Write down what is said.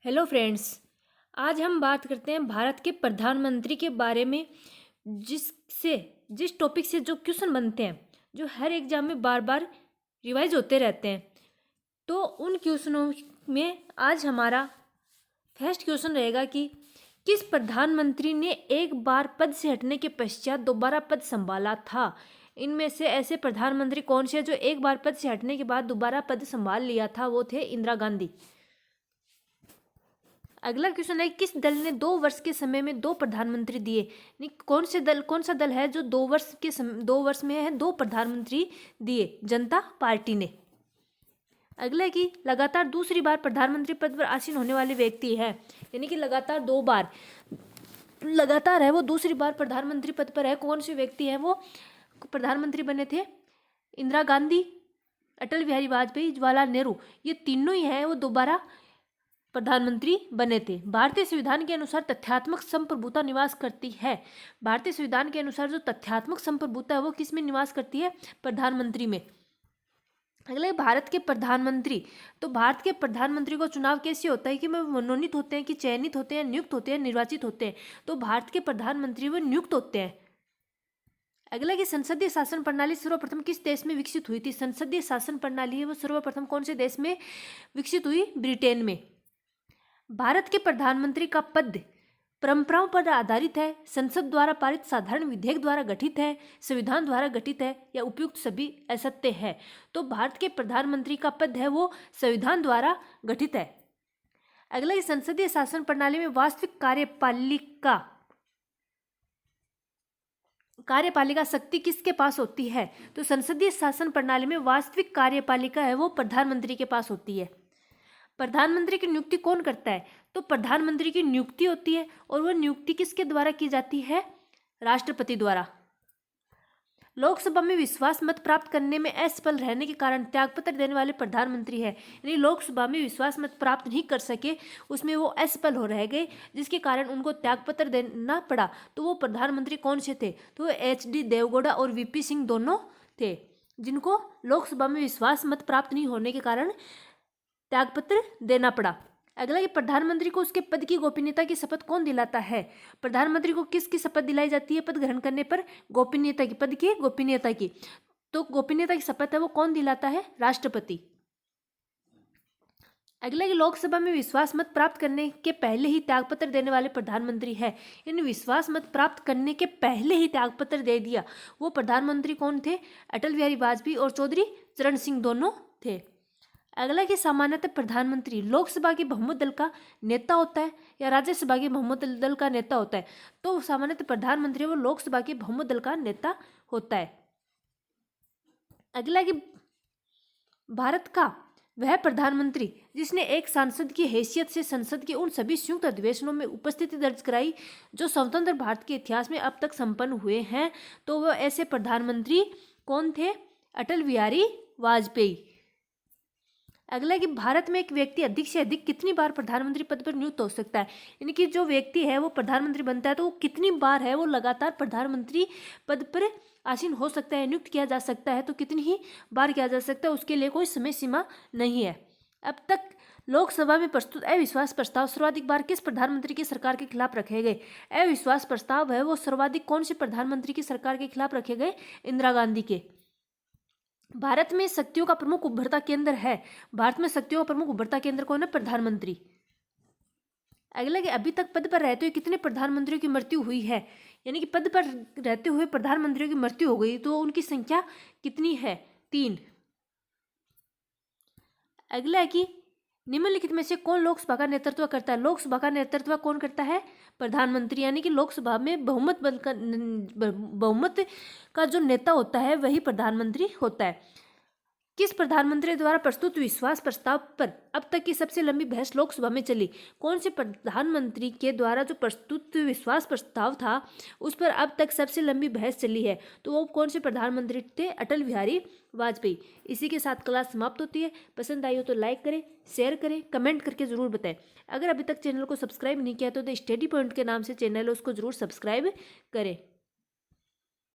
Hello friends. आज हम बात करते हैं भारत के प्रधानमंत्री के बारे में, जिस टॉपिक से जो क्वेश्चन बनते हैं, जो हर एग्जाम में बार बार रिवाइज होते रहते हैं। तो उन क्वेश्चनों में आज हमारा फर्स्ट क्वेश्चन रहेगा कि किस प्रधानमंत्री ने एक बार पद से हटने के पश्चात दोबारा पद संभाला था। इनमें से ऐसे प्रधानमंत्री कौन से हैं जो एक बार पद से हटने के बाद दोबारा पद संभाल लिया था? वो थे इंदिरा गांधी। अगला क्वेश्चन है, किस दल ने 2 वर्ष के समय में 2 प्रधानमंत्री दिए? कौन सा दल है जो 2 वर्ष में है 2 प्रधानमंत्री दिए? जनता पार्टी ने। अगला है कि लगातार दूसरी बार प्रधानमंत्री पद पर आसीन होने वाले व्यक्ति है, यानी कि लगातार 2 बार लगातार है वो दूसरी बार प्रधानमंत्री पद पर है। कौन से व्यक्ति है वो प्रधानमंत्री बने थे? इंदिरा गांधी, अटल बिहारी वाजपेयी, जवाहरलाल नेहरू, ये तीनों ही हैं वो दोबारा प्रधानमंत्री बने थे। भारतीय संविधान के अनुसार तथ्यात्मक संप्रभुता निवास करती है। भारतीय संविधान के अनुसार जो तथ्यात्मक संप्रभुता है वो किस में निवास करती है? प्रधानमंत्री में। अगला है भारत के प्रधानमंत्री। तो भारत के प्रधानमंत्री को चुनाव कैसे होता है कि वो मनोनीत होते हैं, कि चयनित होते हैं, नियुक्त होते हैं, निर्वाचित होते हैं? तो भारत के प्रधानमंत्री वो नियुक्त होते हैं। अगला कि संसदीय शासन प्रणाली सर्वप्रथम किस देश में विकसित हुई थी? संसदीय शासन प्रणाली है वो सर्वप्रथम कौन से देश में विकसित हुई? ब्रिटेन में। भारत के प्रधानमंत्री का पद परंपराओं पर आधारित है, संसद द्वारा पारित साधारण विधेयक द्वारा गठित है, संविधान द्वारा गठित है, या उपयुक्त सभी असत्य है? तो भारत के प्रधानमंत्री का पद है वो संविधान द्वारा गठित है। अगला कि संसदीय शासन प्रणाली में वास्तविक कार्यपालिका शक्ति किसके पास होती है? तो संसदीय शासन प्रणाली में वास्तविक कार्यपालिका है वो प्रधानमंत्री के पास होती है। प्रधानमंत्री की नियुक्ति कौन करता है? तो प्रधानमंत्री की नियुक्ति होती है, और वह नियुक्ति किसके द्वारा की जाती है? राष्ट्रपति द्वारा। लोकसभा में विश्वास मत प्राप्त करने में असफल रहने के कारण त्यागपत्र देने वाले प्रधानमंत्री है, यानी लोकसभा में विश्वास मत प्राप्त नहीं कर सके, उसमें वो असफल हो रह गए, जिसके कारण उनको त्यागपत्र देना पड़ा। तो वो प्रधानमंत्री कौन से थे? तो एच.डी. देवगौड़ा और वीपी सिंह दोनों थे, जिनको लोकसभा में विश्वास मत प्राप्त नहीं होने के कारण त्यागपत्र देना पड़ा। अगला कि प्रधानमंत्री को उसके पद की गोपनीयता की शपथ कौन दिलाता है? प्रधानमंत्री को किसकी शपथ दिलाई जाती है पद ग्रहण करने पर? गोपनीयता की, पद की गोपनीयता की। तो गोपनीयता की शपथ है वो कौन दिलाता है? राष्ट्रपति। अगला कि लोकसभा में विश्वास मत प्राप्त करने के पहले ही त्यागपत्र देने वाले प्रधानमंत्री है, यानी विश्वास मत प्राप्त करने के पहले ही त्यागपत्र दे दिया, वो प्रधानमंत्री कौन थे? अटल बिहारी वाजपेयी और चौधरी चरण सिंह दोनों थे। अगला कि सामान्यतः प्रधानमंत्री लोकसभा के बहुमत दल का नेता होता है या राज्यसभा के बहुमत दल का नेता होता है? तो सामान्यतः प्रधानमंत्री वो लोकसभा के बहुमत दल का नेता होता है। अगला कि भारत का वह प्रधानमंत्री जिसने एक सांसद की हैसियत से संसद के उन सभी संयुक्त अधिवेशनों में उपस्थिति दर्ज कराई जो स्वतंत्र भारत के इतिहास में अब तक संपन्न हुए हैं, तो वह ऐसे प्रधानमंत्री कौन थे? अटल बिहारी वाजपेयी। अगला कि भारत में एक व्यक्ति अधिक से अधिक कितनी बार प्रधानमंत्री पद पर नियुक्त हो सकता है? यानी कि जो व्यक्ति है वो प्रधानमंत्री बनता है तो वो कितनी बार है वो लगातार प्रधानमंत्री पद पर आसीन हो सकता है, नियुक्त किया जा सकता है? तो कितनी ही बार किया जा सकता है, उसके लिए कोई समय सीमा नहीं है। अब तक लोकसभा में प्रस्तुत अविश्वास प्रस्ताव सर्वाधिक बार किस प्रधानमंत्री की सरकार के खिलाफ रखे गए? अविश्वास प्रस्ताव है वो सर्वाधिक कौन से प्रधानमंत्री की सरकार के खिलाफ रखे गए? इंदिरा गांधी के। भारत में शक्तियों का प्रमुख उभरता केंद्र है, भारत में शक्तियों का प्रमुख उभरता केंद्र कौन है? प्रधानमंत्री। अगला कि अभी तक पद पर रहते हुए कितने प्रधानमंत्रियों की मृत्यु हुई है? यानी कि पद पर रहते हुए प्रधानमंत्रियों की मृत्यु हो गई तो उनकी संख्या कितनी है? 3। अगला है कि निम्नलिखित में से कौन लोकसभा का नेतृत्व करता है? लोकसभा का नेतृत्व कौन करता है? प्रधानमंत्री। यानी कि लोकसभा में बहुमत का जो नेता होता है वही प्रधानमंत्री होता है। किस प्रधानमंत्री द्वारा प्रस्तुत विश्वास प्रस्ताव पर अब तक की सबसे लंबी बहस लोकसभा में चली? कौन से प्रधानमंत्री के द्वारा जो प्रस्तुत विश्वास प्रस्ताव था उस पर अब तक सबसे लंबी बहस चली है? तो वो कौन से प्रधानमंत्री थे? अटल बिहारी वाजपेयी। इसी के साथ क्लास समाप्त होती है। पसंद आई हो तो लाइक करें, शेयर करें, कमेंट करके जरूर बताएं। अगर अभी तक चैनल को सब्सक्राइब नहीं किया तो द स्टडी पॉइंट के नाम से चैनल है उसको जरूर सब्सक्राइब करें।